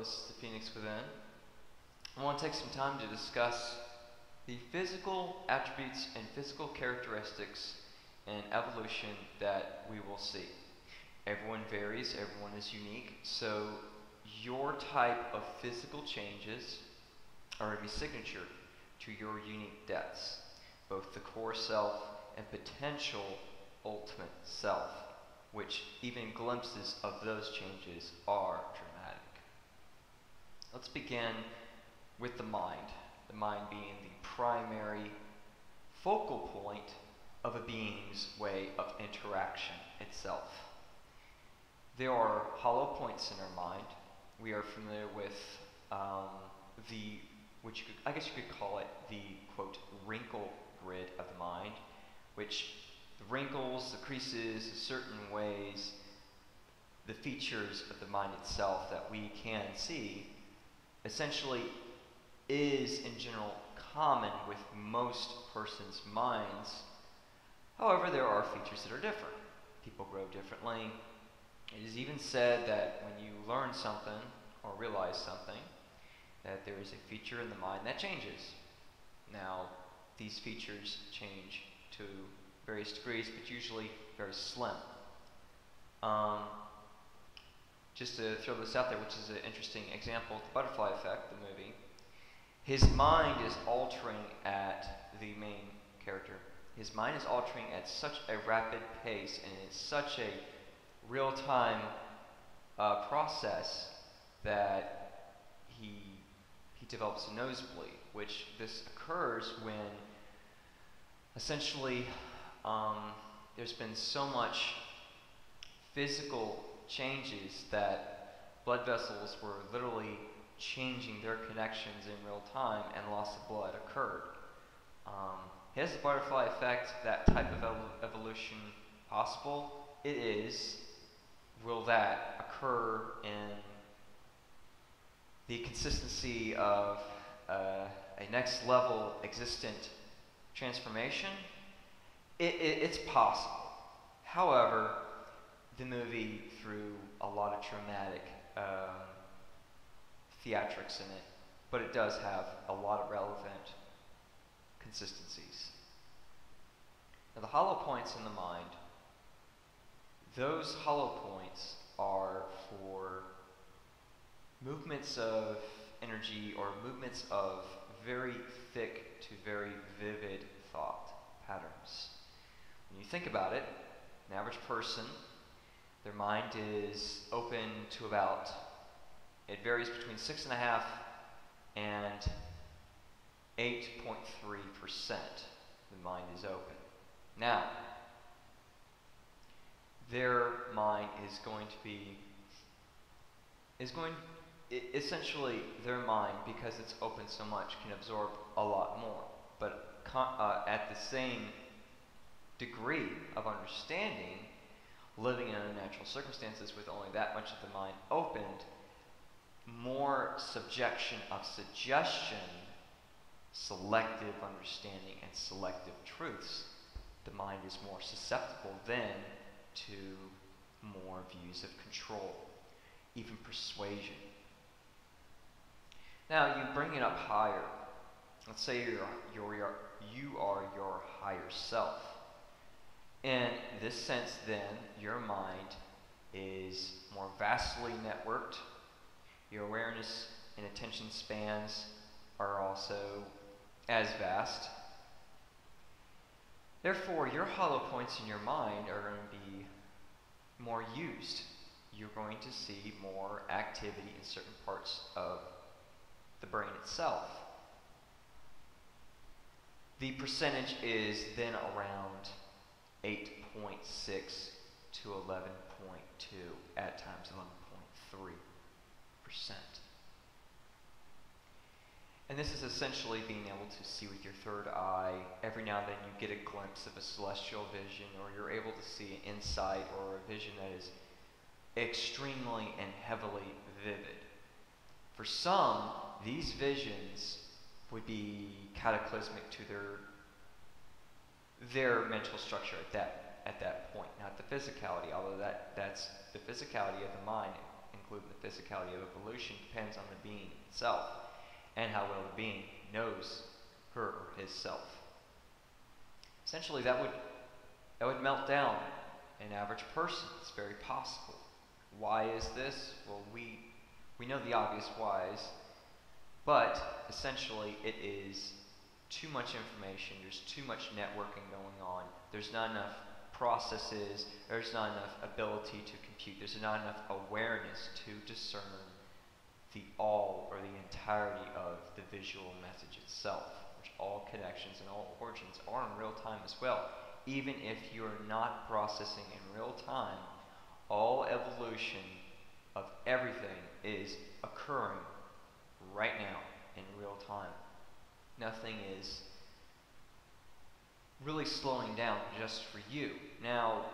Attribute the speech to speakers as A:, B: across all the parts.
A: this is the Phoenix Within. I want to take some time to discuss the physical attributes and physical characteristics in evolution that we will see. Everyone varies, everyone is unique, so your type of physical changes are going to be signature to your unique depths, both the core self and potential ultimate self, which even glimpses of those changes are dramatic. Let's begin with the mind being the primary focal point of a being's way of interaction itself. There are hollow points in our mind. We are familiar with I guess you could call it the, quote, wrinkle grid of the mind, which the wrinkles, the creases, certain ways, the features of the mind itself that we can see, essentially is in general common with most persons' minds. However, there are features that are different. People grow differently. It is even said that when you learn something or realize something, that there is a feature in the mind that changes. Now, these features change to various degrees, but usually very slim. Just to throw this out there, which is an interesting example, the butterfly effect, the movie, his mind is altering at the main character. His mind is altering at such a rapid pace, and it's such a real-time process that he develops a nosebleed, which this occurs when essentially there's been so much physical changes that blood vessels were literally changing their connections in real time, and loss of blood occurred. Is the butterfly effect that type of evolution possible? It is. Will that occur in the consistency of a next level existent transformation? It's possible. However, the movie threw a lot of dramatic theatrics in it, but it does have a lot of relevant consistencies. Now, the hollow points in the mind, those hollow points are for movements of energy or movements of very thick to very vivid thought patterns. When you think about it, an average person, their mind is open to about, it varies between 6.5% and 8.3%. The mind is open. Now, their mind is going to be, essentially their mind, because it's open so much, can absorb a lot more. But at the same degree of understanding, living in unnatural circumstances with only that much of the mind opened, more subjection of suggestion, selective understanding, and selective truths, the mind is more susceptible then to more views of control, even persuasion. Now, you bring it up higher. Let's say you are your higher self. In this sense, then, your mind is more vastly networked. Your awareness and attention spans are also as vast. Therefore, your hollow points in your mind are going to be more used. You're going to see more activity in certain parts of the brain itself. The percentage is then around 8.6 to 11.2, at times 11.3%. And this is essentially being able to see with your third eye. Every now and then you get a glimpse of a celestial vision, or you're able to see an insight or a vision that is extremely and heavily vivid. For some, these visions would be cataclysmic to their mental structure at that point, not the physicality, although that's the physicality of the mind include the physicality of evolution, depends on the being itself and how well the being knows her or his self. Essentially, that would melt down an average person. It's very possible. Why is this? Well, we know the obvious whys, but essentially it is too much information. There's too much networking going on. There's not enough processes. There's not enough ability to compute. There's not enough awareness to discern the all or the entirety of the visual message itself, which all connections and all origins are in real time as well. Even if you're not processing in real time, all evolution of everything is occurring right now in real time. Nothing is really slowing down just for you. Now,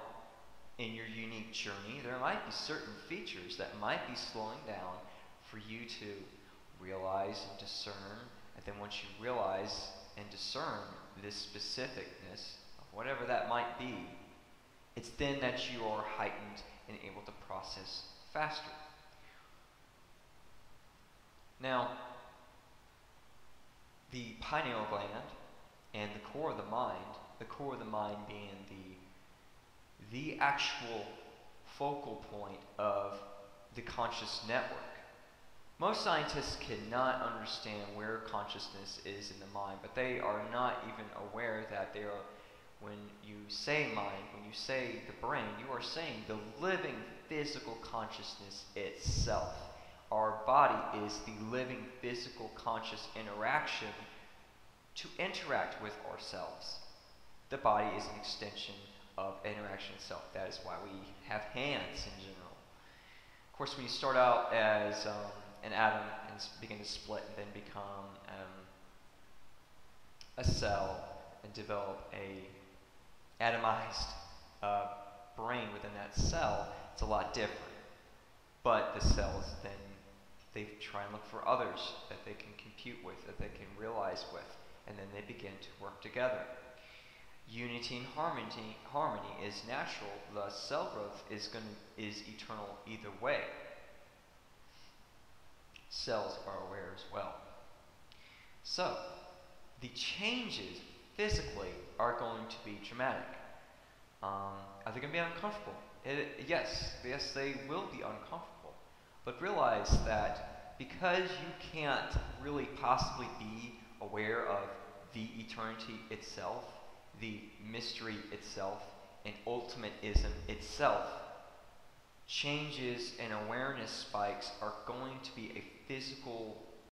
A: in your unique journey, there might be certain features that might be slowing down for you to realize and discern. And then once you realize and discern this specificness, whatever that might be, it's then that you are heightened and able to process faster. Now, the pineal gland and the core of the mind being the actual focal point of the conscious network. Most scientists cannot understand where consciousness is in the mind, but they are not even aware that they are, when you say mind, when you say the brain, you are saying the living physical consciousness itself. Our body is the living physical conscious interaction to interact with ourselves. The body is an extension of interaction itself. That is why we have hands in general. Of course, when you start out as an atom and begin to split and then become a cell and develop a atomized brain within that cell, it's a lot different. But the cells then, they try and look for others that they can compute with, that they can realize with, and then they begin to work together. Unity and harmony is natural, thus cell growth is eternal either way. Cells are aware as well. So, the changes physically are going to be dramatic. Are they going to be uncomfortable? Yes, they will be uncomfortable. But realize that because you can't really possibly be aware of the eternity itself, the mystery itself, and ultimateism itself, changes and awareness spikes are going to be a physical